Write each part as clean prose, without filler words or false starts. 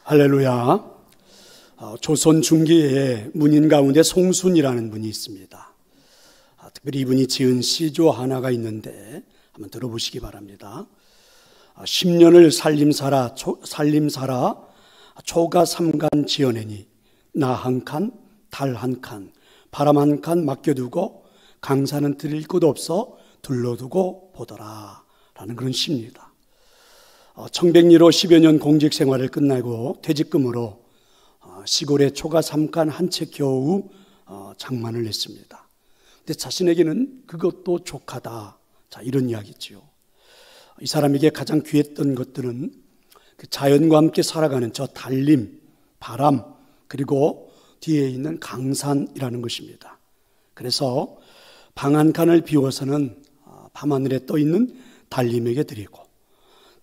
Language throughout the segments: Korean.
할렐루야. 조선 중기에 문인 가운데 송순이라는 분이 있습니다. 특별히 이분이 지은 시조 하나가 있는데 한번 들어보시기 바랍니다. 10년을 살림살아 초가 삼간 지어내니 나 한 칸, 달 한 칸, 바람 한 칸 맡겨두고 강산은 들일 곳 없어 둘러두고 보더라 라는 그런 시입니다. 청백리로 10여 년 공직 생활을 끝내고 퇴직금으로 시골에 초가 삼간 한 채 겨우 장만을 했습니다. 근데 자신에게는 그것도 족하다. 자, 이런 이야기지요. 이 사람에게 가장 귀했던 것들은 그 자연과 함께 살아가는 저 달림, 바람, 그리고 뒤에 있는 강산이라는 것입니다. 그래서 방 한 칸을 비워서는 밤하늘에 떠 있는 달림에게 드리고,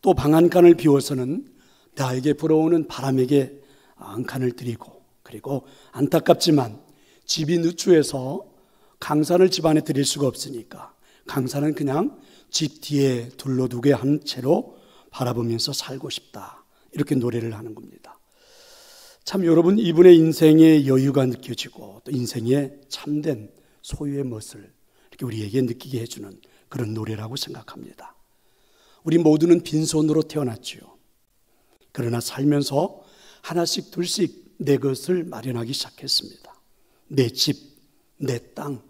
또 방 한 칸을 비워서는 나에게 불어오는 바람에게 한 칸을 드리고, 그리고 안타깝지만 집이 누추해서 강산을 집 안에 드릴 수가 없으니까 강산은 그냥 집 뒤에 둘러두게 한 채로 바라보면서 살고 싶다, 이렇게 노래를 하는 겁니다. 참 여러분, 이분의 인생의 여유가 느껴지고 또 인생의 참된 소유의 멋을 이렇게 우리에게 느끼게 해주는 그런 노래라고 생각합니다. 우리 모두는 빈손으로 태어났지요. 그러나 살면서 하나씩 둘씩 내 것을 마련하기 시작했습니다. 내 집, 내 땅,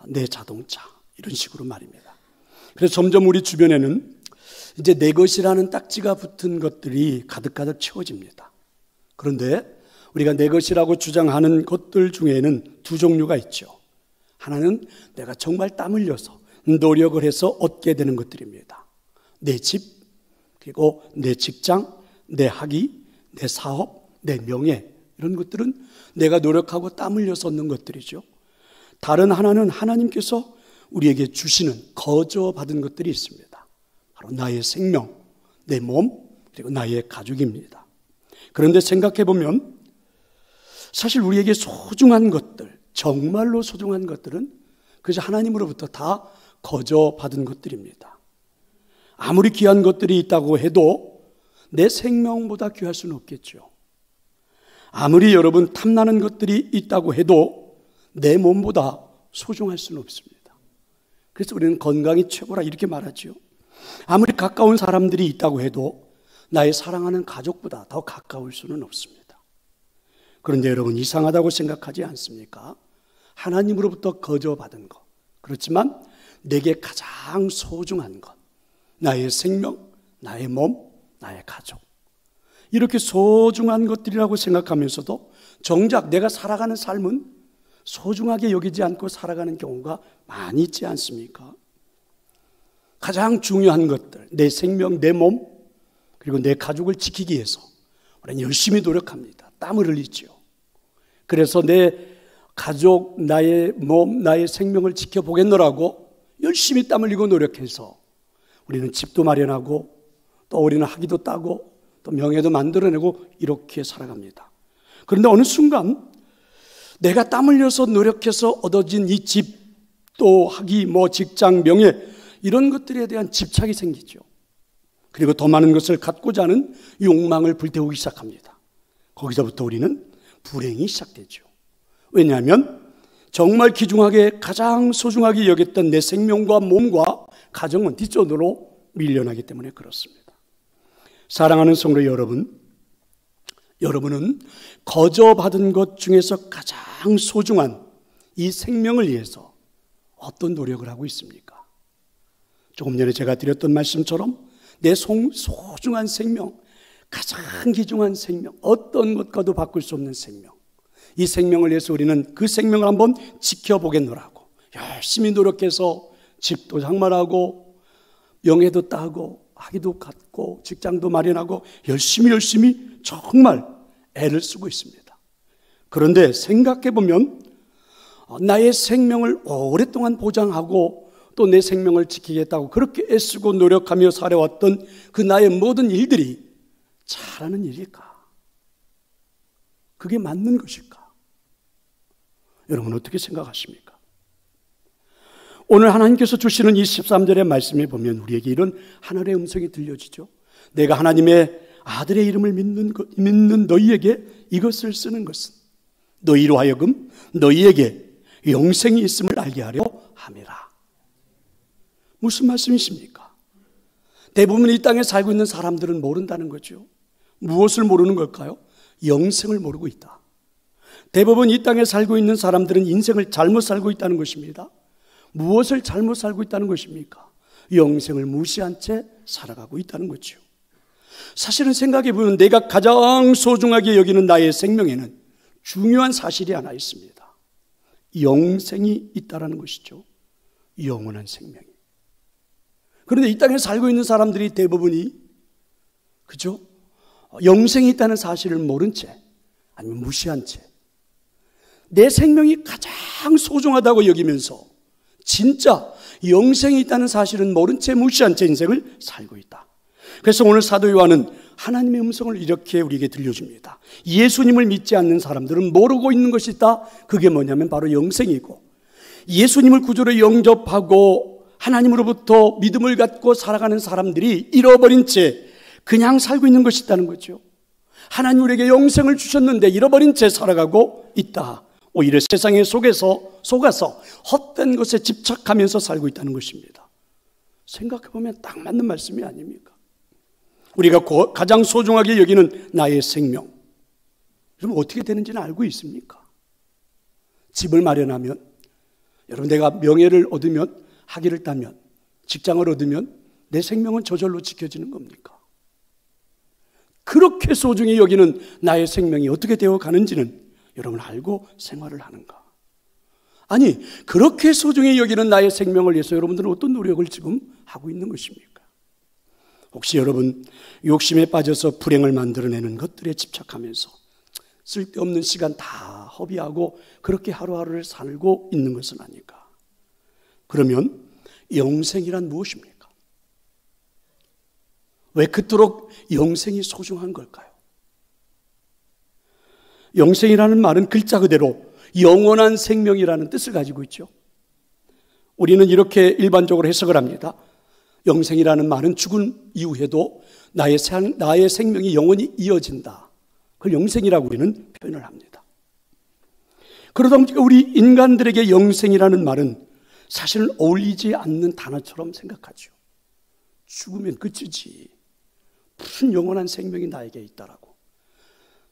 내 자동차, 이런 식으로 말입니다. 그래서 점점 우리 주변에는 이제 내 것이라는 딱지가 붙은 것들이 가득가득 채워집니다. 그런데 우리가 내 것이라고 주장하는 것들 중에는 두 종류가 있죠. 하나는 내가 정말 땀 흘려서 노력을 해서 얻게 되는 것들입니다. 내 집, 그리고 내 직장, 내 학위, 내 사업, 내 명예, 이런 것들은 내가 노력하고 땀 흘려서 얻는 것들이죠. 다른 하나는 하나님께서 우리에게 주시는 거저 받은 것들이 있습니다. 바로 나의 생명, 내 몸, 그리고 나의 가족입니다. 그런데 생각해 보면 사실 우리에게 소중한 것들, 정말로 소중한 것들은 그저 하나님으로부터 다 거저 받은 것들입니다. 아무리 귀한 것들이 있다고 해도 내 생명보다 귀할 수는 없겠죠. 아무리 여러분 탐나는 것들이 있다고 해도 내 몸보다 소중할 수는 없습니다. 그래서 우리는 건강이 최고라 이렇게 말하죠. 아무리 가까운 사람들이 있다고 해도 나의 사랑하는 가족보다 더 가까울 수는 없습니다. 그런데 여러분, 이상하다고 생각하지 않습니까? 하나님으로부터 거저 받은 것, 그렇지만 내게 가장 소중한 것, 나의 생명, 나의 몸, 나의 가족, 이렇게 소중한 것들이라고 생각하면서도 정작 내가 살아가는 삶은 소중하게 여기지 않고 살아가는 경우가 많이 있지 않습니까? 가장 중요한 것들, 내 생명, 내 몸, 그리고 내 가족을 지키기 위해서 우리는 열심히 노력합니다. 땀을 흘리죠. 그래서 내 가족, 나의 몸, 나의 생명을 지켜보겠노라고 열심히 땀 흘리고 노력해서 우리는 집도 마련하고 또 우리는 학위도 따고 또 명예도 만들어내고 이렇게 살아갑니다. 그런데 어느 순간 내가 땀 흘려서 노력해서 얻어진 이 집, 또 학위, 직장, 명예, 이런 것들에 대한 집착이 생기죠. 그리고 더 많은 것을 갖고자 하는 욕망을 불태우기 시작합니다. 거기서부터 우리는 불행이 시작되죠. 왜냐하면 정말 귀중하게 가장 소중하게 여겼던 내 생명과 몸과 가정은 뒷전으로 밀려나기 때문에 그렇습니다. 사랑하는 성도 여러분, 여러분은 거저 받은 것 중에서 가장 소중한 이 생명을 위해서 어떤 노력을 하고 있습니까? 조금 전에 제가 드렸던 말씀처럼 내 소중한 생명, 가장 귀중한 생명, 어떤 것과도 바꿀 수 없는 생명, 이 생명을 위해서 우리는 그 생명을 한번 지켜보겠노라고 열심히 노력해서 집도 장만하고 명예도 따고 학위도 갖고 직장도 마련하고 열심히 정말 애를 쓰고 있습니다. 그런데 생각해보면 나의 생명을 오랫동안 보장하고 또 내 생명을 지키겠다고 그렇게 애쓰고 노력하며 살아왔던 그 나의 모든 일들이 잘하는 일일까? 그게 맞는 것일까? 여러분 어떻게 생각하십니까? 오늘 하나님께서 주시는 이 13절의 말씀에 보면 우리에게 이런 하늘의 음성이 들려지죠. 내가 하나님의 아들의 이름을 믿는 너희에게 이것을 쓰는 것은 너희로 하여금 너희에게 영생이 있음을 알게 하려 함이라. 무슨 말씀이십니까? 대부분 이 땅에 살고 있는 사람들은 모른다는 거죠. 무엇을 모르는 걸까요? 영생을 모르고 있다. 대부분 이 땅에 살고 있는 사람들은 인생을 잘못 살고 있다는 것입니다. 무엇을 잘못 살고 있다는 것입니까? 영생을 무시한 채 살아가고 있다는 거죠. 사실은 생각해 보면 내가 가장 소중하게 여기는 나의 생명에는 중요한 사실이 하나 있습니다. 영생이 있다는 것이죠. 영원한 생명이. 그런데 이 땅에 살고 있는 사람들이 대부분이 그죠? 영생이 있다는 사실을 모른 채 아니면 무시한 채 내 생명이 가장 소중하다고 여기면서 진짜 영생이 있다는 사실은 모른 채 무시한 채 인생을 살고 있다. 그래서 오늘 사도 요한은 하나님의 음성을 이렇게 우리에게 들려줍니다. 예수님을 믿지 않는 사람들은 모르고 있는 것이 있다. 그게 뭐냐면 바로 영생이고, 예수님을 구주로 영접하고 하나님으로부터 믿음을 갖고 살아가는 사람들이 잃어버린 채 그냥 살고 있는 것이 있다는 거죠. 하나님 우리에게 영생을 주셨는데 잃어버린 채 살아가고 있다. 오히려 세상에 속아서 헛된 것에 집착하면서 살고 있다는 것입니다. 생각해보면 딱 맞는 말씀이 아닙니까? 우리가 가장 소중하게 여기는 나의 생명, 그럼 어떻게 되는지는 알고 있습니까? 집을 마련하면, 여러분 내가 명예를 얻으면, 학위를 따면, 직장을 얻으면 내 생명은 저절로 지켜지는 겁니까? 그렇게 소중히 여기는 나의 생명이 어떻게 되어 가는지는 여러분 알고 생활을 하는가? 아니, 그렇게 소중히 여기는 나의 생명을 위해서 여러분들은 어떤 노력을 지금 하고 있는 것입니까? 혹시 여러분 욕심에 빠져서 불행을 만들어내는 것들에 집착하면서 쓸데없는 시간 다 허비하고 그렇게 하루하루를 살고 있는 것은 아닐까? 그러면 영생이란 무엇입니까? 왜 그토록 영생이 소중한 걸까요? 영생이라는 말은 글자 그대로 영원한 생명이라는 뜻을 가지고 있죠. 우리는 이렇게 일반적으로 해석을 합니다. 영생이라는 말은 죽은 이후에도 나의 생명이 영원히 이어진다. 그걸 영생이라고 우리는 표현을 합니다. 그러다 보니까 우리 인간들에게 영생이라는 말은 사실은 어울리지 않는 단어처럼 생각하죠. 죽으면 끝이지. 무슨 영원한 생명이 나에게 있다라고.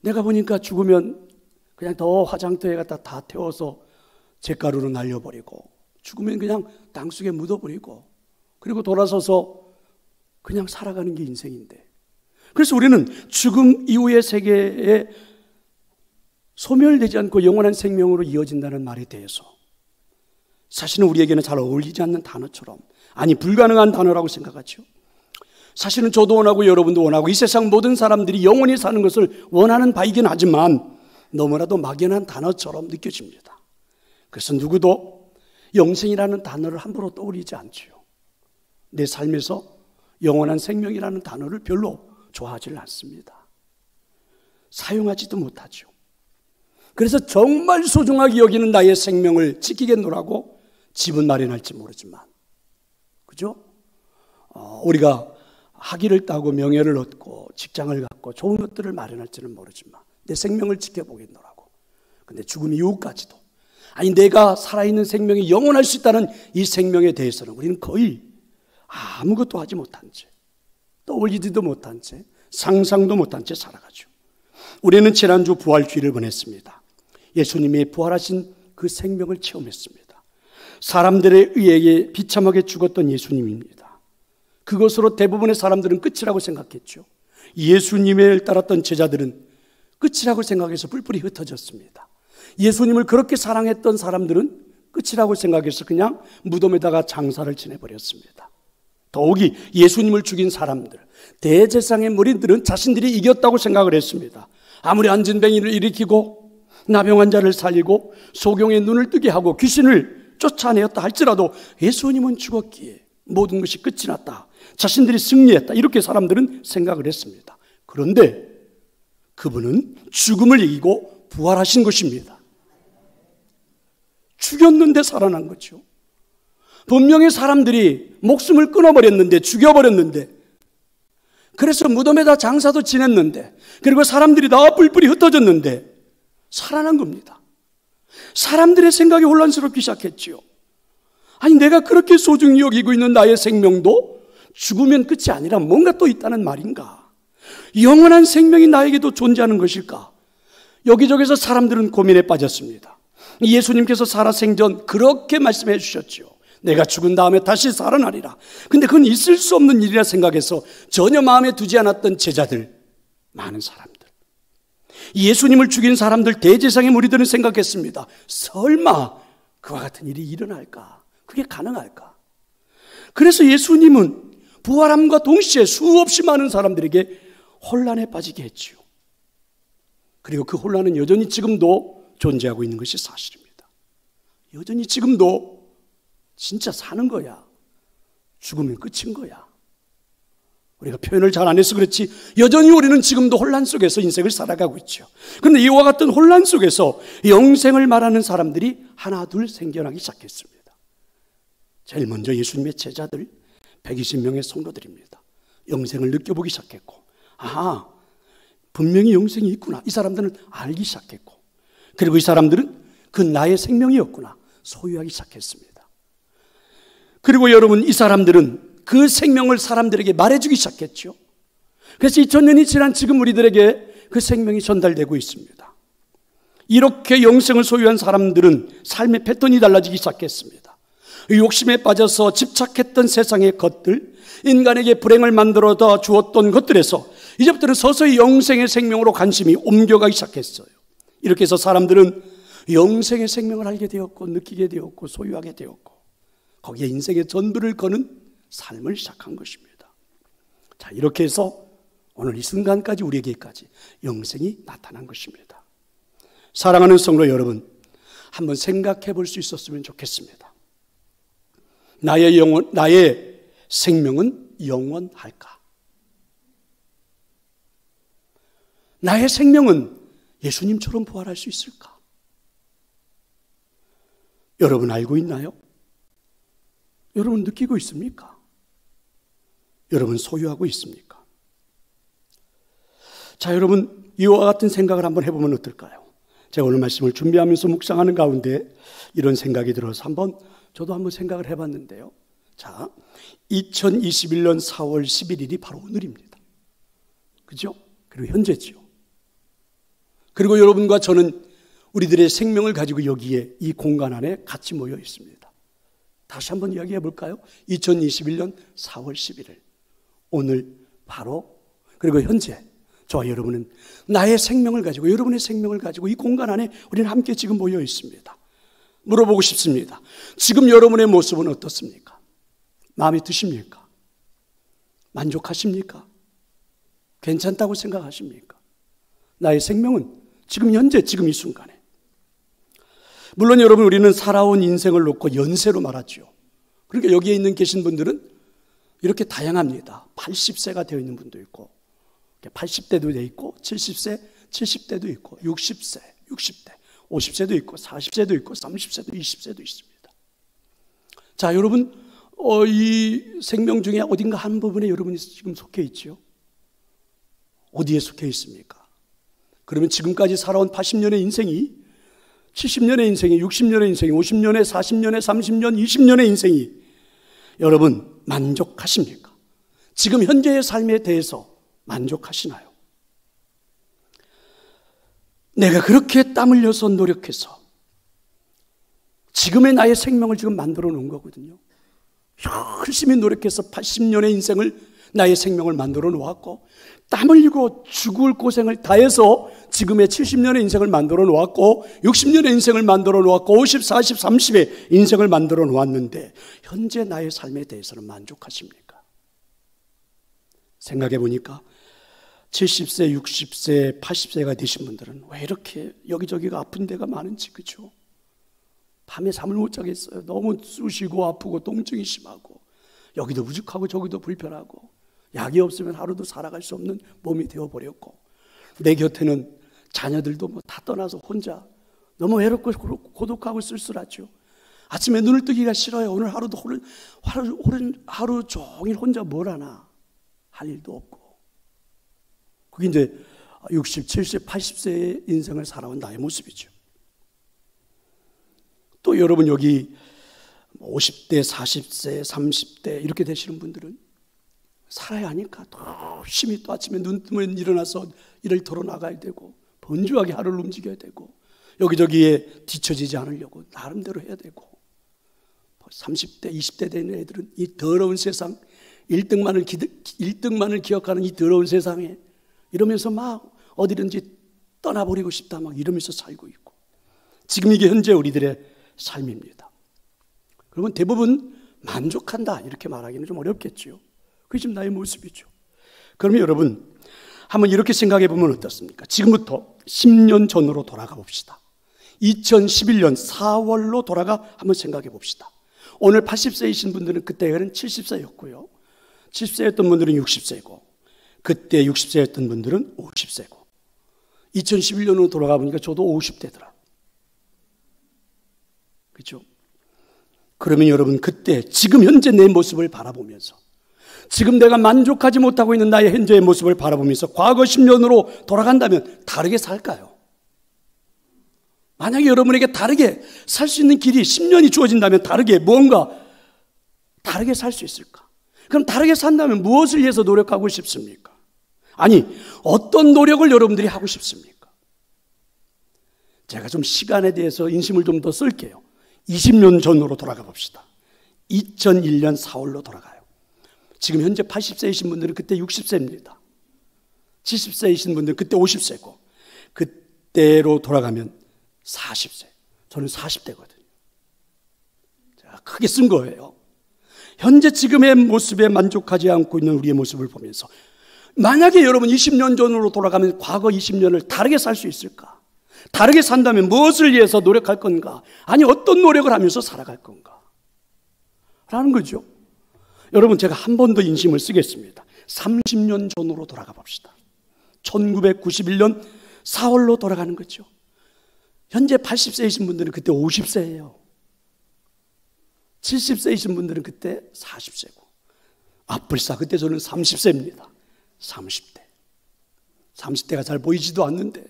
내가 보니까 죽으면 그냥 더 화장터에 갖다 다 태워서 잿가루로 날려버리고, 죽으면 그냥 땅속에 묻어버리고, 그리고 돌아서서 그냥 살아가는 게 인생인데, 그래서 우리는 죽음 이후의 세계에 소멸되지 않고 영원한 생명으로 이어진다는 말에 대해서 사실은 우리에게는 잘 어울리지 않는 단어처럼, 아니 불가능한 단어라고 생각하죠. 사실은 저도 원하고 여러분도 원하고 이 세상 모든 사람들이 영원히 사는 것을 원하는 바이긴 하지만 너무나도 막연한 단어처럼 느껴집니다. 그래서 누구도 영생이라는 단어를 함부로 떠올리지 않죠. 내 삶에서 영원한 생명이라는 단어를 별로 좋아하지 않습니다. 사용하지도 못하죠. 그래서 정말 소중하게 여기는 나의 생명을 지키겠노라고 집은 마련할지 모르지만, 그죠? 우리가 학위를 따고 명예를 얻고 직장을 갖고 좋은 것들을 마련할지는 모르지만 내 생명을 지켜보겠노라고. 근데 죽음 이후까지도, 아니 내가 살아있는 생명이 영원할 수 있다는 이 생명에 대해서는 우리는 거의 아무것도 하지 못한 채, 떠올리지도 못한 채, 상상도 못한 채 살아가죠. 우리는 지난주 부활주일을 보냈습니다. 예수님이 부활하신 그 생명을 체험했습니다. 사람들에 의해 비참하게 죽었던 예수님입니다. 그것으로 대부분의 사람들은 끝이라고 생각했죠. 예수님을 따랐던 제자들은 끝이라고 생각해서 뿔뿔이 흩어졌습니다. 예수님을 그렇게 사랑했던 사람들은 끝이라고 생각해서 그냥 무덤에다가 장사를 지내버렸습니다. 더욱이 예수님을 죽인 사람들, 대제사장의 무리들은 자신들이 이겼다고 생각을 했습니다. 아무리 안진뱅이를 일으키고 나병 자를 살리고 소경의 눈을 뜨게 하고 귀신을 쫓아내었다 할지라도 예수님은 죽었기에 모든 것이 끝이 났다, 자신들이 승리했다, 이렇게 사람들은 생각을 했습니다. 그런데 그분은 죽음을 이기고 부활하신 것입니다. 죽였는데 살아난 거죠. 분명히 사람들이 목숨을 끊어버렸는데, 죽여버렸는데 그래서 무덤에다 장사도 지냈는데, 그리고 사람들이 다 뿔뿔이 흩어졌는데 살아난 겁니다. 사람들의 생각이 혼란스럽기 시작했지요. 아니, 내가 그렇게 소중히 여기고 있는 나의 생명도 죽으면 끝이 아니라 뭔가 또 있다는 말인가? 영원한 생명이 나에게도 존재하는 것일까? 여기저기서 사람들은 고민에 빠졌습니다. 예수님께서 살아생전 그렇게 말씀해 주셨죠. 내가 죽은 다음에 다시 살아나리라. 근데 그건 있을 수 없는 일이라 생각해서 전혀 마음에 두지 않았던 제자들, 많은 사람들, 예수님을 죽인 사람들, 대제사장의 무리들은 생각했습니다. 설마 그와 같은 일이 일어날까? 그게 가능할까? 그래서 예수님은 부활함과 동시에 수없이 많은 사람들에게 혼란에 빠지게 했지요. 그리고 그 혼란은 여전히 지금도 존재하고 있는 것이 사실입니다. 여전히 지금도 진짜 사는 거야, 죽으면 끝인 거야. 우리가 표현을 잘 안 해서 그렇지 여전히 우리는 지금도 혼란 속에서 인생을 살아가고 있죠. 그런데 이와 같은 혼란 속에서 영생을 말하는 사람들이 하나 둘 생겨나기 시작했습니다. 제일 먼저 예수님의 제자들 120명의 성도들입니다. 영생을 느껴보기 시작했고, 아하, 분명히 영생이 있구나, 이 사람들은 알기 시작했고, 그리고 이 사람들은 그 나의 생명이었구나 소유하기 시작했습니다. 그리고 여러분, 이 사람들은 그 생명을 사람들에게 말해주기 시작했죠. 그래서 2000년이 지난 지금 우리들에게 그 생명이 전달되고 있습니다. 이렇게 영생을 소유한 사람들은 삶의 패턴이 달라지기 시작했습니다. 욕심에 빠져서 집착했던 세상의 것들, 인간에게 불행을 만들어다 주었던 것들에서 이제부터는 서서히 영생의 생명으로 관심이 옮겨가기 시작했어요. 이렇게 해서 사람들은 영생의 생명을 알게 되었고, 느끼게 되었고, 소유하게 되었고, 거기에 인생의 전부를 거는 삶을 시작한 것입니다. 자, 이렇게 해서 오늘 이 순간까지 우리에게까지 영생이 나타난 것입니다. 사랑하는 성도 여러분, 한번 생각해 볼 수 있었으면 좋겠습니다. 나의 생명은 영원할까? 나의 생명은 예수님처럼 부활할 수 있을까? 여러분 알고 있나요? 여러분 느끼고 있습니까? 여러분 소유하고 있습니까? 자, 여러분 이와 같은 생각을 한번 해보면 어떨까요? 제가 오늘 말씀을 준비하면서 묵상하는 가운데 이런 생각이 들어서 저도 한번 생각을 해봤는데요. 자, 2021년 4월 11일이 바로 오늘입니다. 그죠? 그리고 현재죠. 그리고 여러분과 저는 우리들의 생명을 가지고 여기에 이 공간 안에 같이 모여 있습니다. 다시 한번 이야기해 볼까요? 2021년 4월 11일 오늘 바로, 그리고 현재 저와 여러분은 나의 생명을 가지고, 여러분의 생명을 가지고 이 공간 안에 우리는 함께 지금 모여 있습니다. 물어보고 싶습니다. 지금 여러분의 모습은 어떻습니까? 마음에 드십니까? 만족하십니까? 괜찮다고 생각하십니까? 나의 생명은 지금 현재, 지금 이 순간에. 물론 여러분, 우리는 살아온 인생을 놓고 연세로 말하죠. 그러니까 여기에 계신 분들은 이렇게 다양합니다. 80세가 되어 있는 분도 있고, 80대도 되어 있고, 70세, 70대도 있고, 60세, 60대, 50세도 있고, 40세도 있고, 30세도, 20세도 있습니다. 자, 여러분, 이 생명 중에 어딘가 한 부분에 여러분이 지금 속해 있죠? 어디에 속해 있습니까? 그러면 지금까지 살아온 80년의 인생이, 70년의 인생이, 60년의 인생이, 50년의, 40년의, 30년, 20년의 인생이 여러분 만족하십니까? 지금 현재의 삶에 대해서 만족하시나요? 내가 그렇게 땀 흘려서 노력해서 지금의 나의 생명을 지금 만들어 놓은 거거든요. 열심히 노력해서 80년의 인생을, 나의 생명을 만들어 놓았고, 땀 흘리고 죽을 고생을 다해서 지금의 70년의 인생을 만들어 놓았고, 60년의 인생을 만들어 놓았고, 50, 40, 30의 인생을 만들어 놓았는데 현재 나의 삶에 대해서는 만족하십니까? 생각해 보니까 70세, 60세, 80세가 되신 분들은 왜 이렇게 여기저기가 아픈 데가 많은지, 그죠? 밤에 잠을 못 자겠어요. 너무 쑤시고 아프고 통증이 심하고, 여기도 부족하고 저기도 불편하고, 약이 없으면 하루도 살아갈 수 없는 몸이 되어버렸고, 내 곁에는 자녀들도 다 떠나서 혼자 너무 외롭고 고독하고 쓸쓸하죠. 아침에 눈을 뜨기가 싫어요. 오늘 하루 종일 혼자 뭘 하나, 할 일도 없고, 그게 이제 60, 70, 80세의 인생을 살아온 나의 모습이죠. 또 여러분 여기 50대, 40세, 30대 이렇게 되시는 분들은 살아야 하니까 또 열심히 또 아침에 눈 뜨면 일어나서 일을 털어 나가야 되고 번주하게 하루를 움직여야 되고 여기저기에 뒤처지지 않으려고 나름대로 해야 되고 30대, 20대 되는 애들은 이 더러운 세상 1등만을 기억하는 이 더러운 세상에 이러면서 막 어디든지 떠나버리고 싶다 막 이러면서 살고 있고 지금 이게 현재 우리들의 삶입니다. 그러면 대부분 만족한다 이렇게 말하기는 좀 어렵겠죠. 그게 지금 나의 모습이죠. 그러면 여러분 한번 이렇게 생각해 보면 어떻습니까? 지금부터 10년 전으로 돌아가 봅시다. 2011년 4월로 돌아가 한번 생각해 봅시다. 오늘 80세이신 분들은 그때는 70세였고요. 70세였던 분들은 60세고 그때 60세였던 분들은 50세고 2011년으로 돌아가 보니까 저도 50대더라. 그렇죠? 그러면 여러분 그때 지금 현재 내 모습을 바라보면서 지금 내가 만족하지 못하고 있는 나의 현재의 모습을 바라보면서 과거 10년으로 돌아간다면 다르게 살까요? 만약에 여러분에게 다르게 살 수 있는 길이 10년이 주어진다면 다르게 무언가 다르게 살 수 있을까? 그럼 다르게 산다면 무엇을 위해서 노력하고 싶습니까? 아니 어떤 노력을 여러분들이 하고 싶습니까? 제가 좀 시간에 대해서 인심을 좀 더 쓸게요. 20년 전으로 돌아가 봅시다. 2001년 4월로 돌아가요. 지금 현재 80세이신 분들은 그때 60세입니다. 70세이신 분들은 그때 50세고 그때로 돌아가면 40세. 저는 40대거든요. 제가 크게 쓴 거예요. 현재 지금의 모습에 만족하지 않고 있는 우리의 모습을 보면서 만약에 여러분 20년 전으로 돌아가면 과거 20년을 다르게 살 수 있을까? 다르게 산다면 무엇을 위해서 노력할 건가? 아니 어떤 노력을 하면서 살아갈 건가? 라는 거죠. 여러분 제가 한 번 더 인심을 쓰겠습니다. 30년 전으로 돌아가 봅시다. 1991년 4월로 돌아가는 거죠. 현재 80세이신 분들은 그때 50세예요. 70세이신 분들은 그때 40세고 불사 그때 저는 30세입니다. 30대. 30대가 잘 보이지도 않는데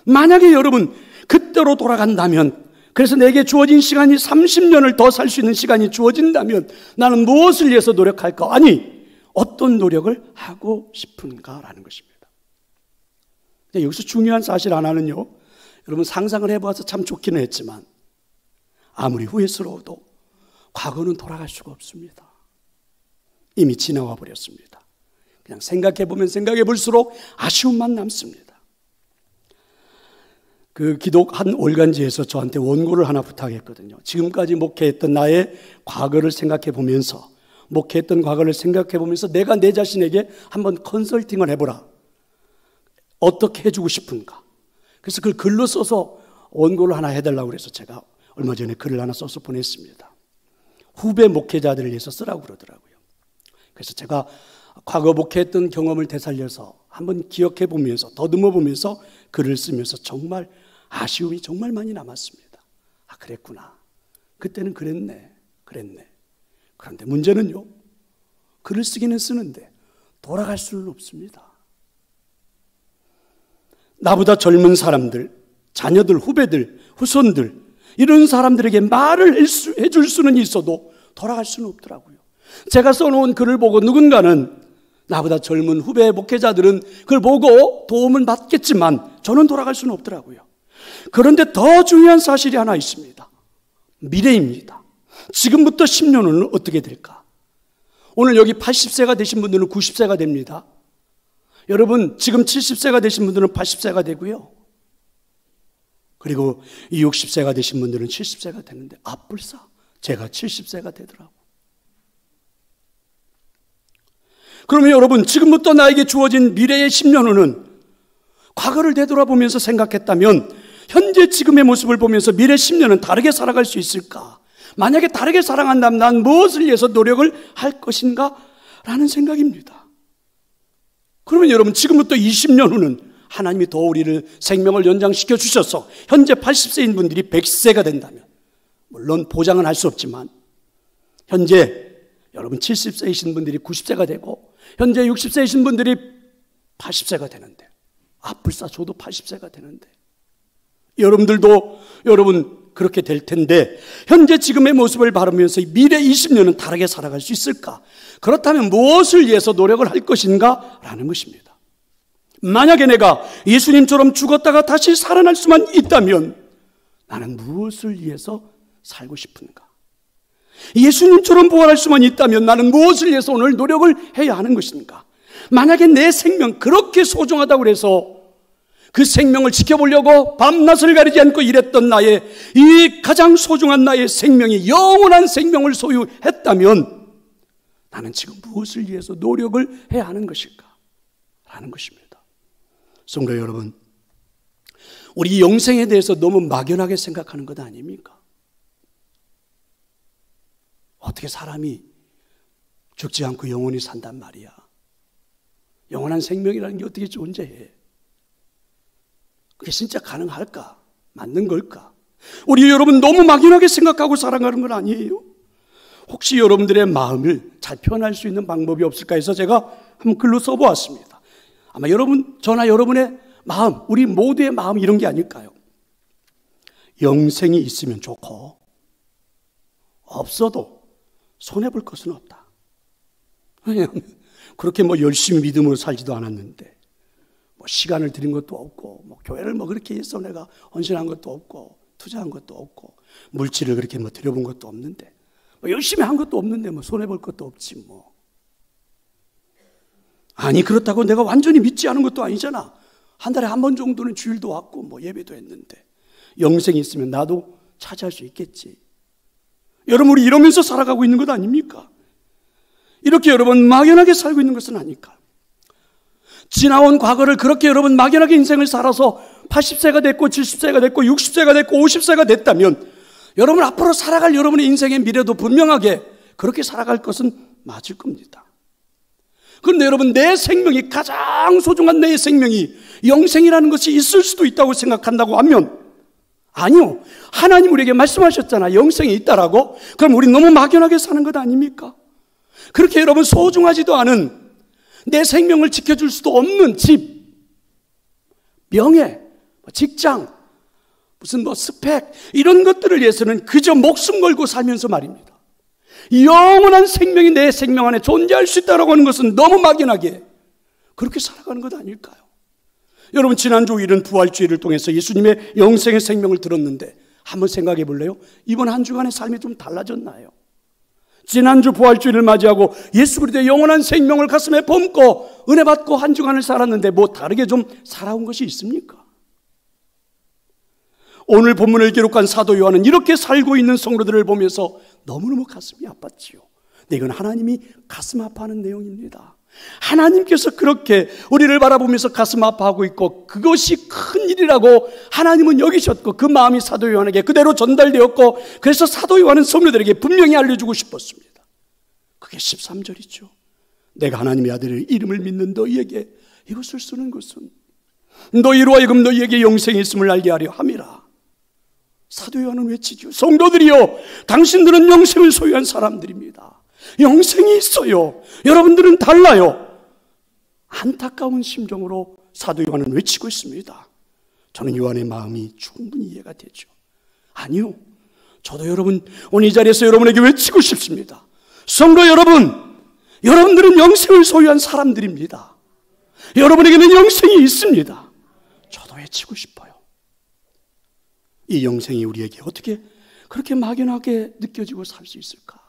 만약에 여러분 그때로 돌아간다면 그래서 내게 주어진 시간이 30년을 더 살 수 있는 시간이 주어진다면 나는 무엇을 위해서 노력할까? 아니 어떤 노력을 하고 싶은가라는 것입니다. 여기서 중요한 사실 하나는요. 여러분 상상을 해봐서 참 좋기는 했지만 아무리 후회스러워도 과거는 돌아갈 수가 없습니다. 이미 지나와 버렸습니다. 그냥 생각해보면 생각해볼수록 아쉬움만 남습니다. 그 기독 한 올간지에서 저한테 원고를 하나 부탁했거든요. 지금까지 목회했던 나의 과거를 생각해보면서 목회했던 과거를 생각해보면서 내가 내 자신에게 한번 컨설팅을 해보라. 어떻게 해주고 싶은가. 그래서 그걸 글로 써서 원고를 하나 해달라고 그래서 제가 얼마 전에 글을 하나 써서 보냈습니다. 후배 목회자들을 위해서 쓰라고 그러더라고요. 그래서 제가 과거 목회했던 경험을 되살려서 한번 기억해 보면서 더듬어 보면서 글을 쓰면서 정말 아쉬움이 정말 많이 남았습니다. 그랬구나. 그때는 그랬네. 그런데 문제는요. 글을 쓰기는 쓰는데 돌아갈 수는 없습니다. 나보다 젊은 사람들, 자녀들, 후배들, 후손들 이런 사람들에게 말을 해줄 수는 있어도 돌아갈 수는 없더라고요. 제가 써놓은 글을 보고 누군가는 나보다 젊은 후배 목회자들은 그걸 보고 도움을 받겠지만 저는 돌아갈 수는 없더라고요. 그런데 더 중요한 사실이 하나 있습니다. 미래입니다. 지금부터 10년 후는 어떻게 될까? 오늘 여기 80세가 되신 분들은 90세가 됩니다. 여러분 지금 70세가 되신 분들은 80세가 되고요. 그리고 이 60세가 되신 분들은 70세가 되는데 불사 제가 70세가 되더라고. 그러면 여러분 지금부터 나에게 주어진 미래의 10년 후는 과거를 되돌아보면서 생각했다면 현재 지금의 모습을 보면서 미래 10년은 다르게 살아갈 수 있을까? 만약에 다르게 살아간다면 난 무엇을 위해서 노력을 할 것인가? 라는 생각입니다. 그러면 여러분 지금부터 20년 후는 하나님이 더 우리를 생명을 연장시켜 주셔서 현재 80세인 분들이 100세가 된다면 물론 보장은 할 수 없지만 현재 여러분 70세이신 분들이 90세가 되고 현재 60세이신 분들이 80세가 되는데, 불사 저도 80세가 되는데, 여러분들도 그렇게 될 텐데, 현재 지금의 모습을 바라보면서 미래 20년은 다르게 살아갈 수 있을까? 그렇다면 무엇을 위해서 노력을 할 것인가? 라는 것입니다. 만약에 내가 예수님처럼 죽었다가 다시 살아날 수만 있다면 나는 무엇을 위해서 살고 싶은가? 예수님처럼 부활할 수만 있다면 나는 무엇을 위해서 오늘 노력을 해야 하는 것인가? 만약에 내 생명 그렇게 소중하다고 해서 그 생명을 지켜보려고 밤낮을 가리지 않고 일했던 나의 이 가장 소중한 나의 생명이 영원한 생명을 소유했다면 나는 지금 무엇을 위해서 노력을 해야 하는 것일까? 라는 것입니다. 성도 여러분, 우리 영생에 대해서 너무 막연하게 생각하는 것 아닙니까? 어떻게 사람이 죽지 않고 영원히 산단 말이야? 영원한 생명이라는 게 어떻게 존재해? 그게 진짜 가능할까? 맞는 걸까? 우리 여러분 너무 막연하게 생각하고 살아가는 건 아니에요? 혹시 여러분들의 마음을 잘 표현할 수 있는 방법이 없을까 해서 제가 한번 글로 써보았습니다. 아마 저나 여러분의 마음, 우리 모두의 마음 이런 게 아닐까요? 영생이 있으면 좋고 없어도 손해볼 것은 없다. 왜냐하면 그렇게 열심히 믿음으로 살지도 않았는데 시간을 들인 것도 없고 교회를 그렇게 해서 내가 헌신한 것도 없고 투자한 것도 없고 물질을 그렇게 들여본 것도 없는데 열심히 한 것도 없는데 손해볼 것도 없지 아니 그렇다고 내가 완전히 믿지 않은 것도 아니잖아. 한 달에 한 번 정도는 주일도 왔고 예배도 했는데 영생이 있으면 나도 차지할 수 있겠지. 여러분 우리 이러면서 살아가고 있는 것 아닙니까? 이렇게 여러분 막연하게 살고 있는 것은 아닐까? 지나온 과거를 그렇게 여러분 막연하게 인생을 살아서 80세가 됐고 70세가 됐고 60세가 됐고 50세가 됐다면 여러분 앞으로 살아갈 여러분의 인생의 미래도 분명하게 그렇게 살아갈 것은 맞을 겁니다. 그런데 여러분 내 생명이 가장 소중한 내 생명이 영생이라는 것이 있을 수도 있다고 생각한다고 하면 아니요. 하나님 우리에게 말씀하셨잖아. 영생이 있다라고. 그럼 우리 너무 막연하게 사는 것 아닙니까? 그렇게 여러분 소중하지도 않은 내 생명을 지켜줄 수도 없는 집, 명예, 직장, 무슨 스펙 이런 것들을 위해서는 그저 목숨 걸고 살면서 말입니다. 영원한 생명이 내 생명 안에 존재할 수 있다고 하는 것은 너무 막연하게 그렇게 살아가는 것 아닐까요? 여러분 지난주 일은 부활주의를 통해서 예수님의 영생의 생명을 들었는데 한번 생각해 볼래요? 이번 한 주간의 삶이 좀 달라졌나요? 지난주 부활주의를 맞이하고 예수 그리스도의 영원한 생명을 가슴에 품고 은혜 받고 한 주간을 살았는데 다르게 좀 살아온 것이 있습니까? 오늘 본문을 기록한 사도 요한은 이렇게 살고 있는 성도들을 보면서 너무너무 가슴이 아팠지요. 근데 이건 하나님이 가슴 아파하는 내용입니다. 하나님께서 그렇게 우리를 바라보면서 가슴 아파하고 있고 그것이 큰 일이라고 하나님은 여기셨고 그 마음이 사도 요한에게 그대로 전달되었고 그래서 사도 요한은 성도들에게 분명히 알려주고 싶었습니다. 그게 13절이죠. 내가 하나님의 아들의 이름을 믿는 너희에게 이것을 쓰는 것은 너희로 하여금 너희에게 영생이 있음을 알게 하려 함이라. 사도 요한은 외치죠. 성도들이여 당신들은 영생을 소유한 사람들입니다. 영생이 있어요. 여러분들은 달라요. 안타까운 심정으로 사도 요한은 외치고 있습니다. 저는 요한의 마음이 충분히 이해가 되죠. 아니요. 저도 여러분 오늘 이 자리에서 여러분에게 외치고 싶습니다. 성도 여러분, 여러분들은 영생을 소유한 사람들입니다. 여러분에게는 영생이 있습니다. 저도 외치고 싶어요. 이 영생이 우리에게 어떻게 그렇게 막연하게 느껴지고 살 수 있을까?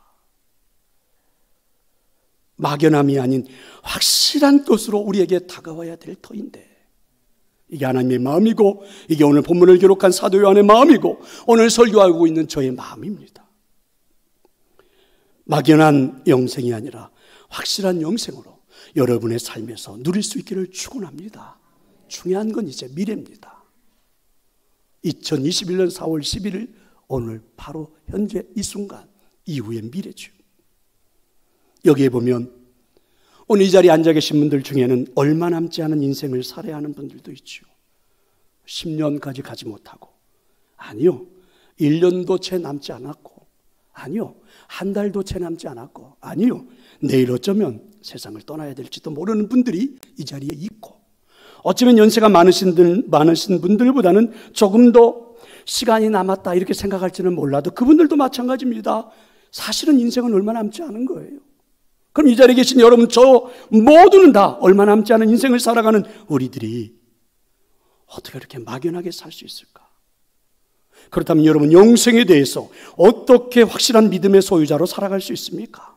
막연함이 아닌 확실한 것으로 우리에게 다가와야 될 터인데 이게 하나님의 마음이고 이게 오늘 본문을 기록한 사도 요한의 마음이고 오늘 설교하고 있는 저의 마음입니다. 막연한 영생이 아니라 확실한 영생으로 여러분의 삶에서 누릴 수 있기를 축원합니다. 중요한 건 이제 미래입니다. 2021년 4월 11일 오늘 바로 현재 이 순간 이후의 미래죠. 여기에 보면 오늘 이 자리에 앉아 계신 분들 중에는 얼마 남지 않은 인생을 살아야 하는 분들도 있죠. 10년까지 가지 못하고 아니요 1년도 채 남지 않았고 아니요 한 달도 채 남지 않았고 아니요 내일 어쩌면 세상을 떠나야 될지도 모르는 분들이 이 자리에 있고 어쩌면 연세가 많으신 분들보다는 조금 더 시간이 남았다 이렇게 생각할지는 몰라도 그분들도 마찬가지입니다. 사실은 인생은 얼마 남지 않은 거예요. 그럼 이 자리에 계신 여러분, 저 모두는 다 얼마 남지 않은 인생을 살아가는 우리들이 어떻게 이렇게 막연하게 살 수 있을까? 그렇다면 여러분, 영생에 대해서 어떻게 확실한 믿음의 소유자로 살아갈 수 있습니까?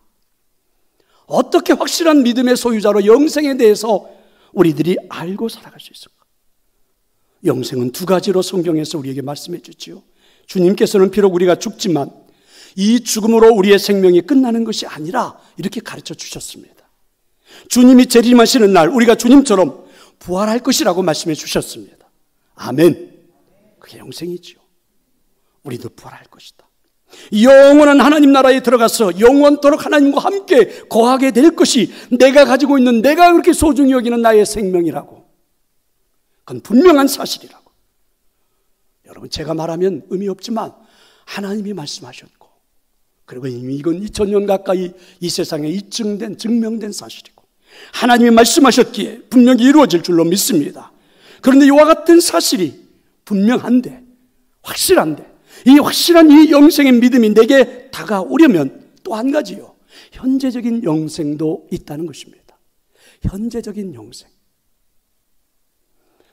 어떻게 확실한 믿음의 소유자로 영생에 대해서 우리들이 알고 살아갈 수 있을까? 영생은 두 가지로 성경에서 우리에게 말씀해 주지요. 주님께서는 비록 우리가 죽지만 이 죽음으로 우리의 생명이 끝나는 것이 아니라 이렇게 가르쳐 주셨습니다. 주님이 재림하시는 날 우리가 주님처럼 부활할 것이라고 말씀해 주셨습니다. 아멘. 그게 영생이지요. 우리도 부활할 것이다. 영원한 하나님 나라에 들어가서 영원토록 하나님과 함께 거하게 될 것이 내가 가지고 있는, 내가 그렇게 소중히 여기는 나의 생명이라고. 그건 분명한 사실이라고. 여러분, 제가 말하면 의미 없지만 하나님이 말씀하셨고, 그리고 이미 이건 2000년 가까이 이 세상에 증명된 사실이고, 하나님이 말씀하셨기에 분명히 이루어질 줄로 믿습니다. 그런데 이와 같은 사실이 분명한데, 확실한데, 이 확실한 이 영생의 믿음이 내게 다가오려면 또 한 가지요, 현재적인 영생도 있다는 것입니다. 현재적인 영생.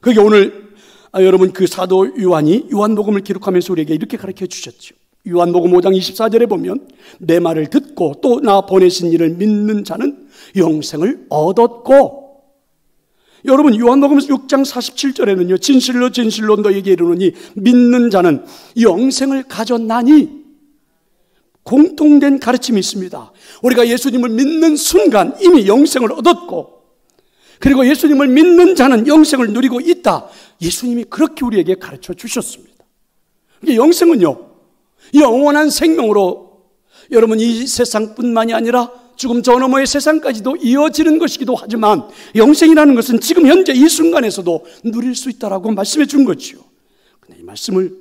그게 오늘 여러분 그 사도 요한이 요한복음을 기록하면서 우리에게 이렇게 가르쳐 주셨죠. 요한복음 5장 24절에 보면 내 말을 듣고 또 나 보내신 이를 믿는 자는 영생을 얻었고, 여러분 요한복음 6장 47절에는요 진실로 진실로 너에게 이르노니 믿는 자는 영생을 가졌나니, 공통된 가르침이 있습니다. 우리가 예수님을 믿는 순간 이미 영생을 얻었고, 그리고 예수님을 믿는 자는 영생을 누리고 있다. 예수님이 그렇게 우리에게 가르쳐 주셨습니다. 영생은요 영원한 생명으로 여러분 이 세상뿐만이 아니라 죽음 저 너머의 세상까지도 이어지는 것이기도 하지만, 영생이라는 것은 지금 현재 이 순간에서도 누릴 수 있다라고 말씀해 준 거지요. 근데 이 말씀을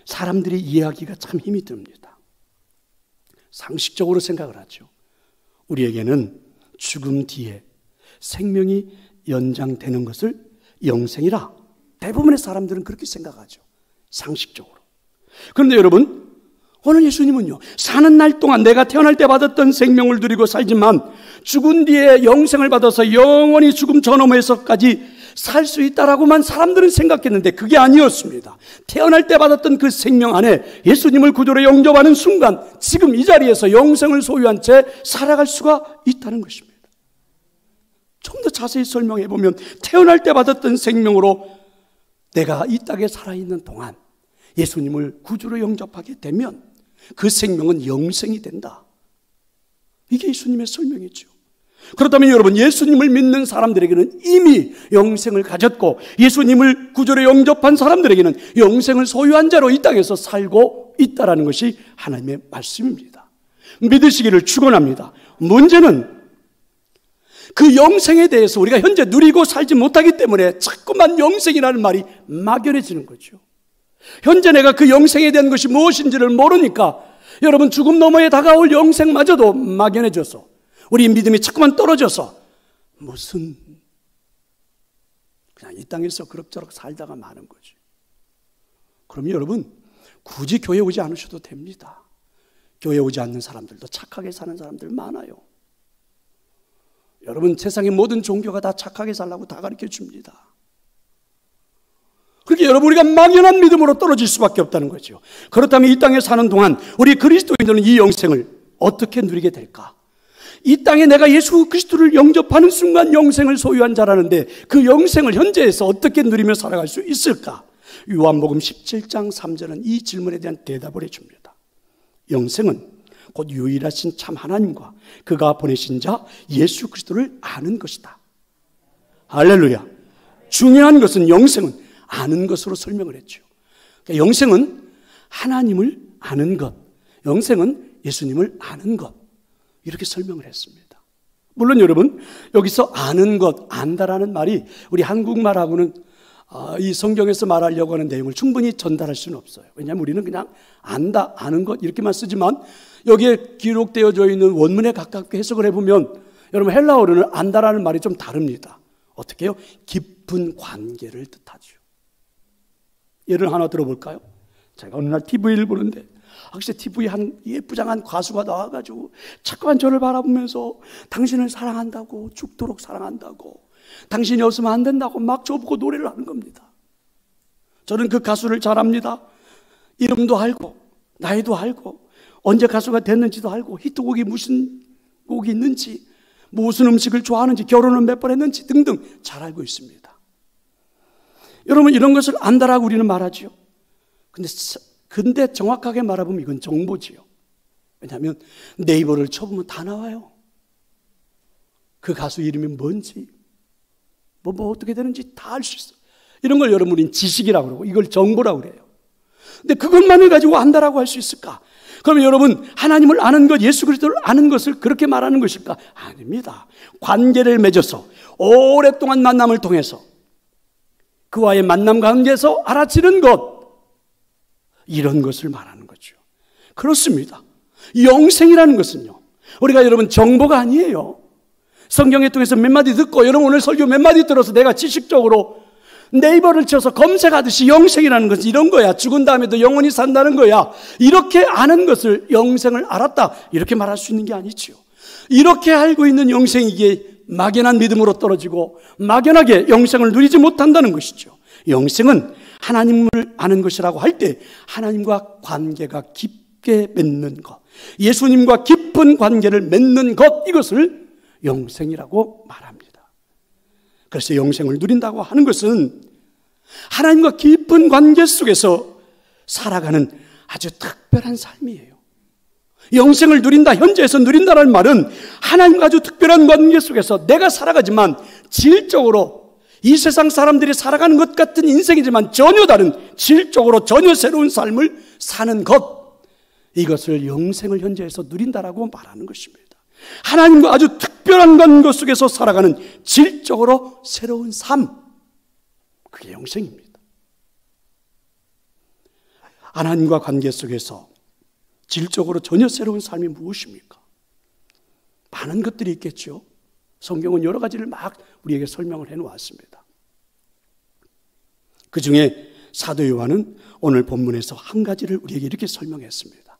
사람들이 이해하기가 참 힘이 듭니다. 상식적으로 생각을 하죠. 우리에게는 죽음 뒤에 생명이 연장되는 것을 영생이라 대부분의 사람들은 그렇게 생각하죠, 상식적으로. 그런데 여러분, 오늘 예수님은요 사는 날 동안 내가 태어날 때 받았던 생명을 누리고 살지만 죽은 뒤에 영생을 받아서 영원히 죽음 저 너머에서까지 살 수 있다라고만 사람들은 생각했는데 그게 아니었습니다. 태어날 때 받았던 그 생명 안에 예수님을 구주로 영접하는 순간 지금 이 자리에서 영생을 소유한 채 살아갈 수가 있다는 것입니다. 좀 더 자세히 설명해 보면, 태어날 때 받았던 생명으로 내가 이 땅에 살아있는 동안 예수님을 구주로 영접하게 되면 그 생명은 영생이 된다. 이게 예수님의 설명이죠. 그렇다면 여러분, 예수님을 믿는 사람들에게는 이미 영생을 가졌고, 예수님을 구주로 영접한 사람들에게는 영생을 소유한 자로 이 땅에서 살고 있다는 것이 하나님의 말씀입니다. 믿으시기를 축원합니다. 문제는 그 영생에 대해서 우리가 현재 누리고 살지 못하기 때문에 자꾸만 영생이라는 말이 막연해지는 거죠. 현재 내가 그 영생에 대한 것이 무엇인지를 모르니까 여러분, 죽음 너머에 다가올 영생마저도 막연해져서 우리 믿음이 자꾸만 떨어져서 무슨 그냥 이 땅에서 그럭저럭 살다가 마는 거지. 그럼 여러분, 굳이 교회 오지 않으셔도 됩니다. 교회 오지 않는 사람들도 착하게 사는 사람들 많아요. 여러분, 세상의 모든 종교가 다 착하게 살라고 다 가르쳐 줍니다. 그렇게 여러분, 우리가 막연한 믿음으로 떨어질 수밖에 없다는 거죠. 그렇다면 이 땅에 사는 동안 우리 그리스도인들은 이 영생을 어떻게 누리게 될까? 이 땅에 내가 예수 그리스도를 영접하는 순간 영생을 소유한 자라는데 그 영생을 현재에서 어떻게 누리며 살아갈 수 있을까? 요한복음 17장 3절은 이 질문에 대한 대답을 해줍니다. 영생은 곧 유일하신 참 하나님과 그가 보내신 자 예수 그리스도를 아는 것이다. 할렐루야. 중요한 것은 영생은 아는 것으로 설명을 했죠. 그러니까 영생은 하나님을 아는 것, 영생은 예수님을 아는 것, 이렇게 설명을 했습니다. 물론 여러분, 여기서 아는 것, 안다라는 말이 우리 한국말하고는 이 성경에서 말하려고 하는 내용을 충분히 전달할 수는 없어요. 왜냐하면 우리는 그냥 안다, 아는 것 이렇게만 쓰지만 여기에 기록되어져 있는 원문에 가깝게 해석을 해보면 여러분, 헬라어로는 안다라는 말이 좀 다릅니다. 어떻게 해요? 깊은 관계를 뜻하죠. 예를 하나 들어볼까요? 제가 어느 날 TV를 보는데 혹시 TV에 한 예쁘장한 가수가 나와가지고 자꾸만 저를 바라보면서 당신을 사랑한다고, 죽도록 사랑한다고, 당신이 없으면 안 된다고 막 저보고 노래를 하는 겁니다. 저는 그 가수를 잘 압니다. 이름도 알고 나이도 알고 언제 가수가 됐는지도 알고 히트곡이 무슨 곡이 있는지, 무슨 음식을 좋아하는지, 결혼은 몇 번 했는지 등등 잘 알고 있습니다. 여러분, 이런 것을 안다라고 우리는 말하죠. 근데 정확하게 말하면 이건 정보지요. 왜냐하면 네이버를 쳐보면 다 나와요. 그 가수 이름이 뭔지, 뭐 어떻게 되는지 다 알 수 있어요. 이런 걸 여러분은 지식이라고 그러고 이걸 정보라고 그래요. 근데 그것만을 가지고 안다라고 할 수 있을까? 그러면 여러분, 하나님을 아는 것, 예수 그리스도를 아는 것을 그렇게 말하는 것일까? 아닙니다. 관계를 맺어서 오랫동안 만남을 통해서 그와의 만남 관계에서 알아지는 것, 이런 것을 말하는 거죠. 그렇습니다. 영생이라는 것은요, 우리가 여러분 정보가 아니에요. 성경에 통해서 몇 마디 듣고, 여러분 오늘 설교 몇 마디 들어서 내가 지식적으로 네이버를 쳐서 검색하듯이 영생이라는 것은 이런 거야. 죽은 다음에도 영원히 산다는 거야. 이렇게 아는 것을 영생을 알았다, 이렇게 말할 수 있는 게 아니지요. 이렇게 알고 있는 영생이 이게 막연한 믿음으로 떨어지고 막연하게 영생을 누리지 못한다는 것이죠. 영생은 하나님을 아는 것이라고 할 때 하나님과 관계가 깊게 맺는 것, 예수님과 깊은 관계를 맺는 것, 이것을 영생이라고 말합니다. 그래서 영생을 누린다고 하는 것은 하나님과 깊은 관계 속에서 살아가는 아주 특별한 삶이에요. 영생을 누린다, 현재에서 누린다는 말은 하나님과 아주 특별한 관계 속에서 내가 살아가지만 질적으로 이 세상 사람들이 살아가는 것 같은 인생이지만 전혀 다른, 질적으로 전혀 새로운 삶을 사는 것, 이것을 영생을 현재에서 누린다라고 말하는 것입니다. 하나님과 아주 특별한 관계 속에서 살아가는 질적으로 새로운 삶, 그게 영생입니다. 하나님과 관계 속에서 질적으로 전혀 새로운 삶이 무엇입니까? 많은 것들이 있겠죠. 성경은 여러 가지를 막 우리에게 설명을 해놓았습니다. 그 중에 사도 요한은 오늘 본문에서 한 가지를 우리에게 이렇게 설명했습니다.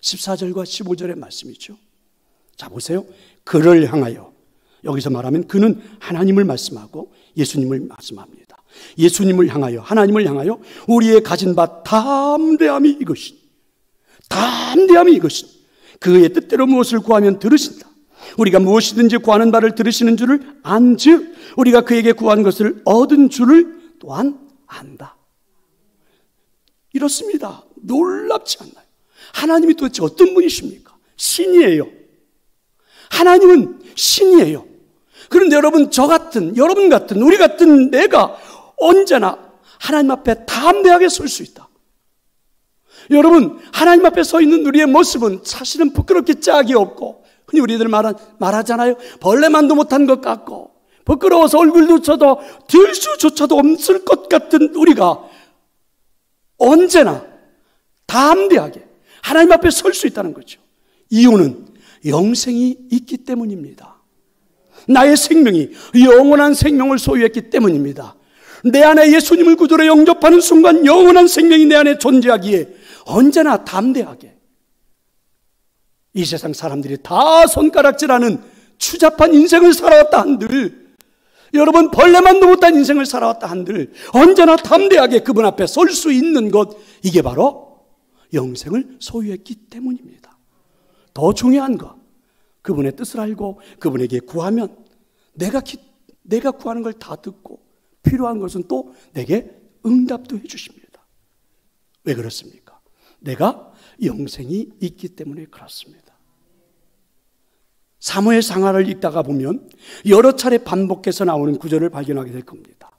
14절과 15절의 말씀이죠. 자, 보세요. 그를 향하여, 여기서 말하면 그는 하나님을 말씀하고 예수님을 말씀합니다. 예수님을 향하여, 하나님을 향하여 우리의 가진 바 담대함이 이것이니, 담대함이 이것이니 그의 뜻대로 무엇을 구하면 들으신다. 우리가 무엇이든지 구하는 바를 들으시는 줄을 안즉 우리가 그에게 구한 것을 얻은 줄을 또한 안다. 이렇습니다. 놀랍지 않나요? 하나님이 도대체 어떤 분이십니까? 신이에요. 하나님은 신이에요. 그런데 여러분, 저 같은, 여러분 같은, 우리 같은 내가 언제나 하나님 앞에 담대하게 설 수 있다. 여러분, 하나님 앞에 서 있는 우리의 모습은 사실은 부끄럽게 짝이 없고, 흔히 우리들 말하잖아요. 벌레만도 못한 것 같고, 부끄러워서 얼굴도 쳐도 들 수조차도 없을 것 같은 우리가 언제나 담대하게 하나님 앞에 설 수 있다는 거죠. 이유는 영생이 있기 때문입니다. 나의 생명이 영원한 생명을 소유했기 때문입니다. 내 안에 예수님을 구주로 영접하는 순간 영원한 생명이 내 안에 존재하기에 언제나 담대하게, 이 세상 사람들이 다 손가락질하는 추잡한 인생을 살아왔다 한들, 여러분 벌레만도 못한 인생을 살아왔다 한들 언제나 담대하게 그분 앞에 설 수 있는 것, 이게 바로 영생을 소유했기 때문입니다. 더 중요한 것, 그분의 뜻을 알고 그분에게 구하면 내가 구하는 걸 다 듣고 필요한 것은 또 내게 응답도 해주십니다. 왜 그렇습니까? 내가 영생이 있기 때문에 그렇습니다. 사무엘 상하를 읽다가 보면 여러 차례 반복해서 나오는 구절을 발견하게 될 겁니다.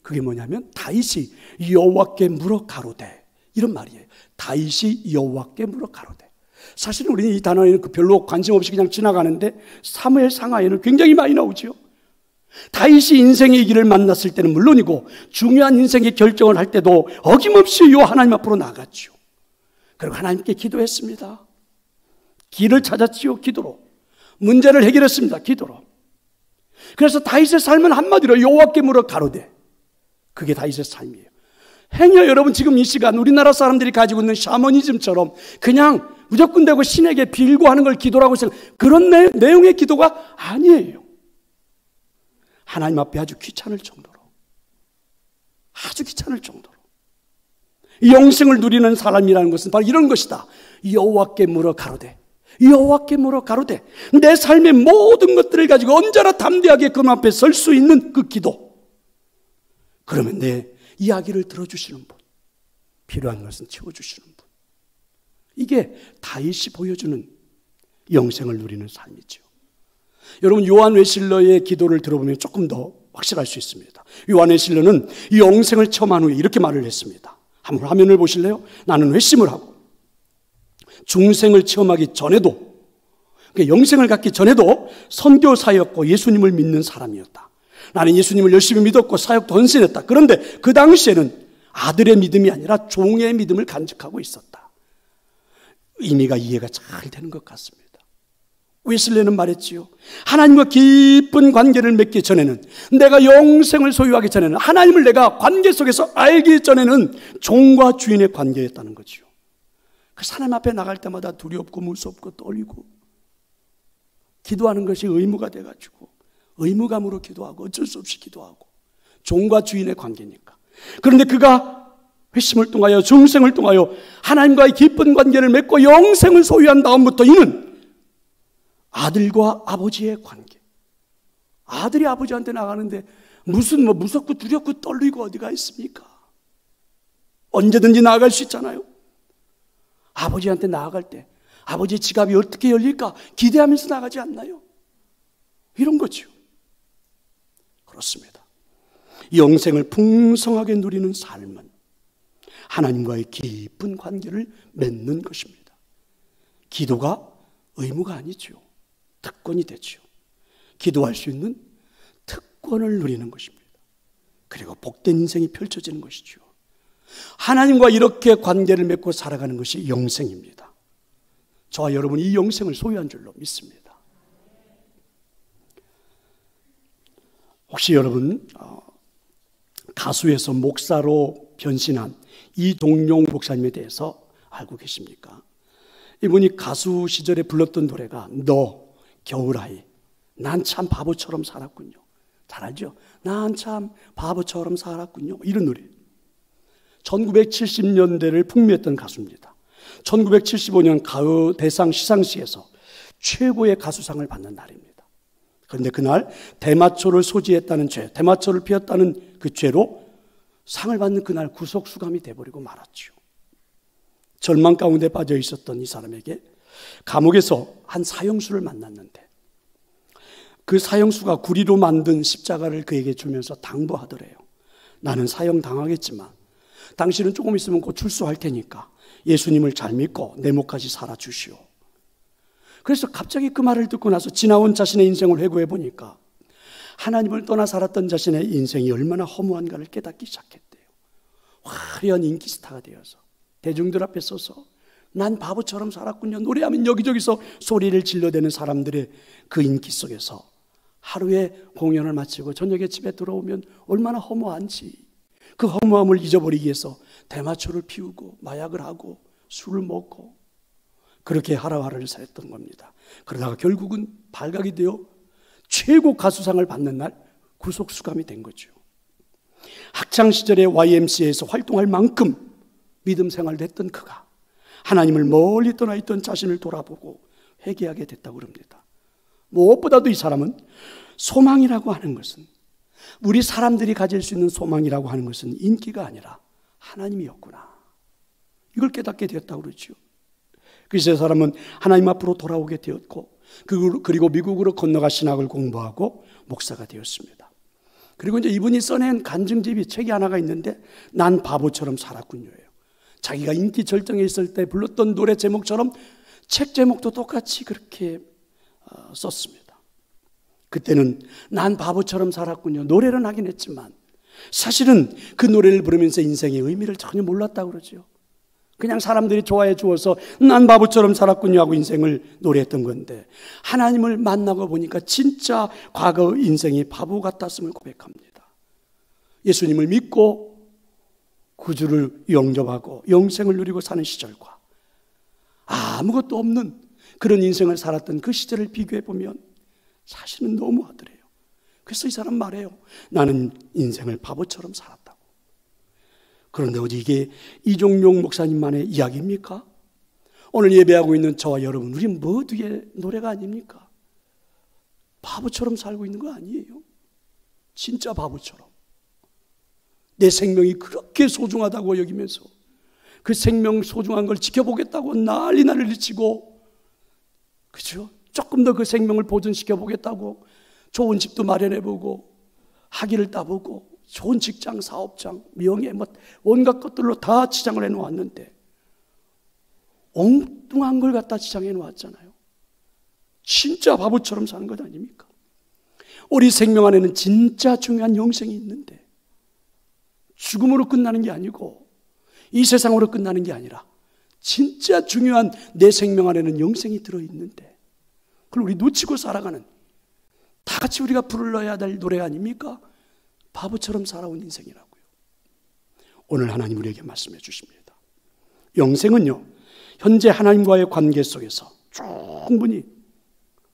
그게 뭐냐면 다윗이 여호와께 물어 가로되, 이런 말이에요. 다윗이 여호와께 물어 가로되. 사실 우리는 이 단어에는 별로 관심 없이 그냥 지나가는데 사무엘 상하에는 굉장히 많이 나오죠. 다윗이 인생의 길을 만났을 때는 물론이고 중요한 인생의 결정을 할 때도 어김없이 요 하나님 앞으로 나갔죠. 그리고 하나님께 기도했습니다. 길을 찾았지요. 기도로. 문제를 해결했습니다. 기도로. 그래서 다윗의 삶은 한마디로 여호와께 물어 가로되, 그게 다윗의 삶이에요. 행여 여러분 지금 이 시간 우리나라 사람들이 가지고 있는 샤머니즘처럼 그냥 무조건 되고 신에게 빌고 하는 걸 기도라고 생각, 그런 내용의 기도가 아니에요. 하나님 앞에 아주 귀찮을 정도로, 아주 귀찮을 정도로 영생을 누리는 사람이라는 것은 바로 이런 것이다. 여호와께 물어 가로되, 여호와께 물어 가로되, 내 삶의 모든 것들을 가지고 언제나 담대하게 그 앞에 설 수 있는 그 기도. 그러면 내 이야기를 들어주시는 분, 필요한 것은 채워주시는 분. 이게 다윗이 보여주는 영생을 누리는 삶이죠. 여러분, 요한 웨슬러의 기도를 들어보면 조금 더 확실할 수 있습니다. 요한 웨슬러는 이 영생을 체험한 후에 이렇게 말을 했습니다. 한번 화면을 보실래요? 나는 회심을 하고 중생을 체험하기 전에도, 그러니까 영생을 갖기 전에도 선교사였고 예수님을 믿는 사람이었다. 나는 예수님을 열심히 믿었고 사역도 헌신했다. 그런데 그 당시에는 아들의 믿음이 아니라 종의 믿음을 간직하고 있었다. 의미가 이해가 잘 되는 것 같습니다. 웨슬레는 말했지요. 하나님과 깊은 관계를 맺기 전에는, 내가 영생을 소유하기 전에는, 하나님을 내가 관계 속에서 알기 전에는 종과 주인의 관계였다는 거지요. 그래서 하나님 앞에 나갈 때마다 두렵고 무섭고 떨리고 기도하는 것이 의무가 돼가지고 의무감으로 기도하고 어쩔 수 없이 기도하고, 종과 주인의 관계니까. 그런데 그가 회심을 통하여 중생을 통하여 하나님과의 깊은 관계를 맺고 영생을 소유한 다음부터 이는 아들과 아버지의 관계. 아들이 아버지한테 나가는데 무슨 무섭고 두렵고 떨리고 어디가 있습니까? 언제든지 나아갈 수 있잖아요. 아버지한테 나아갈 때 아버지의 지갑이 어떻게 열릴까 기대하면서 나가지 않나요? 이런 거죠. 그렇습니다. 영생을 풍성하게 누리는 삶은 하나님과의 깊은 관계를 맺는 것입니다. 기도가 의무가 아니죠. 특권이 되죠. 기도할 수 있는 특권을 누리는 것입니다. 그리고 복된 인생이 펼쳐지는 것이죠. 하나님과 이렇게 관계를 맺고 살아가는 것이 영생입니다. 저와 여러분이 이 영생을 소유한 줄로 믿습니다. 혹시 여러분 가수에서 목사로 변신한 이동용 목사님에 대해서 알고 계십니까? 이분이 가수 시절에 불렀던 노래가 너 겨울아이, 난 참 바보처럼 살았군요. 잘 알죠? 난 참 바보처럼 살았군요. 이런 노래. 1970년대를 풍미했던 가수입니다. 1975년 가요 대상 시상식에서 최고의 가수상을 받는 날입니다. 그런데 그날 대마초를 소지했다는 죄, 대마초를 피웠다는 그 죄로 상을 받는 그날 구속수감이 돼버리고 말았죠. 절망 가운데 빠져 있었던 이 사람에게 감옥에서 한 사형수를 만났는데 그 사형수가 구리로 만든 십자가를 그에게 주면서 당부하더래요. 나는 사형 당하겠지만 당신은 조금 있으면 곧 출소할 테니까 예수님을 잘 믿고 내 목까지 살아주시오. 그래서 갑자기 그 말을 듣고 나서 지나온 자신의 인생을 회고해 보니까 하나님을 떠나 살았던 자신의 인생이 얼마나 허무한가를 깨닫기 시작했대요. 화려한 인기 스타가 되어서 대중들 앞에 서서 난 바보처럼 살았군요. 노래하면 여기저기서 소리를 질러대는 사람들의 그 인기 속에서 하루에 공연을 마치고 저녁에 집에 들어오면 얼마나 허무한지, 그 허무함을 잊어버리기 위해서 대마초를 피우고 마약을 하고 술을 먹고 그렇게 하루하루를 살았던 겁니다. 그러다가 결국은 발각이 되어 최고 가수상을 받는 날 구속수감이 된 거죠. 학창시절에 YMCA에서 활동할 만큼 믿음 생활을 했던 그가 하나님을 멀리 떠나 있던 자신을 돌아보고 회개하게 됐다고 합니다. 무엇보다도 이 사람은 소망이라고 하는 것은, 우리 사람들이 가질 수 있는 소망이라고 하는 것은 인기가 아니라 하나님이었구나, 이걸 깨닫게 되었다고 그러죠. 그래서 이 사람은 하나님 앞으로 돌아오게 되었고 그리고 미국으로 건너가 신학을 공부하고 목사가 되었습니다. 그리고 이제 이분이 써낸 간증집이 책이 하나가 있는데 난 바보처럼 살았군요예요. 자기가 인기 절정에 있을 때 불렀던 노래 제목처럼 책 제목도 똑같이 그렇게 썼습니다. 그때는 난 바보처럼 살았군요, 노래는 하긴 했지만 사실은 그 노래를 부르면서 인생의 의미를 전혀 몰랐다고 그러죠. 그냥 사람들이 좋아해 주어서 난 바보처럼 살았군요 하고 인생을 노래했던 건데, 하나님을 만나고 보니까 진짜 과거 인생이 바보 같았음을 고백합니다. 예수님을 믿고 구주를 영접하고 영생을 누리고 사는 시절과 아무것도 없는 그런 인생을 살았던 그 시절을 비교해 보면 사실은 너무하더래요. 그래서 이 사람 말해요. 나는 인생을 바보처럼 살았다고. 그런데 어디 이게 이종용 목사님만의 이야기입니까? 오늘 예배하고 있는 저와 여러분, 우리 모두의 노래가 아닙니까? 바보처럼 살고 있는 거 아니에요? 진짜 바보처럼. 내 생명이 그렇게 소중하다고 여기면서 그 생명 소중한 걸 지켜보겠다고 난리를 치고, 그죠? 조금 더 그 생명을 보존시켜 보겠다고 좋은 집도 마련해보고 학위를 따보고 좋은 직장, 사업장, 명예, 온갖 것들로 다 지장을 해놓았는데 엉뚱한 걸 갖다 지장해 놓았잖아요. 진짜 바보처럼 사는 것 아닙니까? 우리 생명 안에는 진짜 중요한 영생이 있는데 죽음으로 끝나는 게 아니고 이 세상으로 끝나는 게 아니라 진짜 중요한 내 생명 안에는 영생이 들어있는데 그걸 우리 놓치고 살아가는, 다 같이 우리가 불러야 될 노래 아닙니까? 바보처럼 살아온 인생이라고요. 오늘 하나님 우리에게 말씀해 주십니다. 영생은요, 현재 하나님과의 관계 속에서 충분히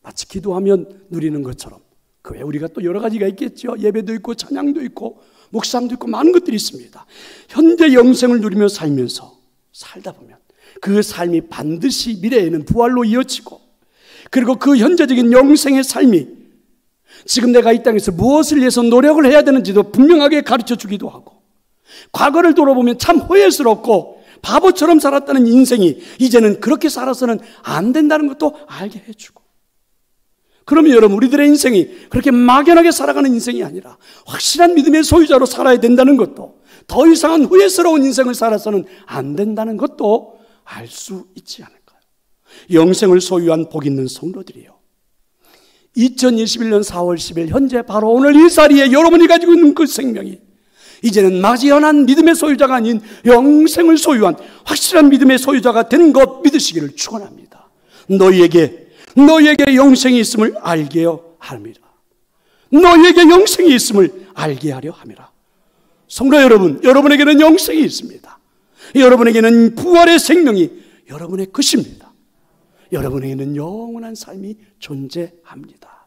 마치 기도하면 누리는 것처럼, 그 외에 우리가 또 여러 가지가 있겠죠. 예배도 있고 찬양도 있고 묵상도 있고 많은 것들이 있습니다. 현재 영생을 누리며 살면서 살다 보면 그 삶이 반드시 미래에는 부활로 이어지고, 그리고 그 현재적인 영생의 삶이 지금 내가 이 땅에서 무엇을 위해서 노력을 해야 되는지도 분명하게 가르쳐 주기도 하고, 과거를 돌아보면 참 후회스럽고 바보처럼 살았다는 인생이 이제는 그렇게 살아서는 안 된다는 것도 알게 해주고, 그러면 여러분, 우리들의 인생이 그렇게 막연하게 살아가는 인생이 아니라 확실한 믿음의 소유자로 살아야 된다는 것도, 더 이상은 후회스러운 인생을 살아서는 안 된다는 것도 알 수 있지 않을까요? 영생을 소유한 복 있는 성도들이요, 2021년 4월 10일 현재 바로 오늘 이 자리에 여러분이 가지고 있는 그 생명이 이제는 막연한 믿음의 소유자가 아닌 영생을 소유한 확실한 믿음의 소유자가 된 것 믿으시기를 축원합니다. 너희에게 영생이 있음을 알게 합니다. 너희에게 영생이 있음을 알게 하려 함이라. 성도 여러분, 여러분에게는 영생이 있습니다. 여러분에게는 부활의 생명이 여러분의 것입니다. 여러분에게는 영원한 삶이 존재합니다.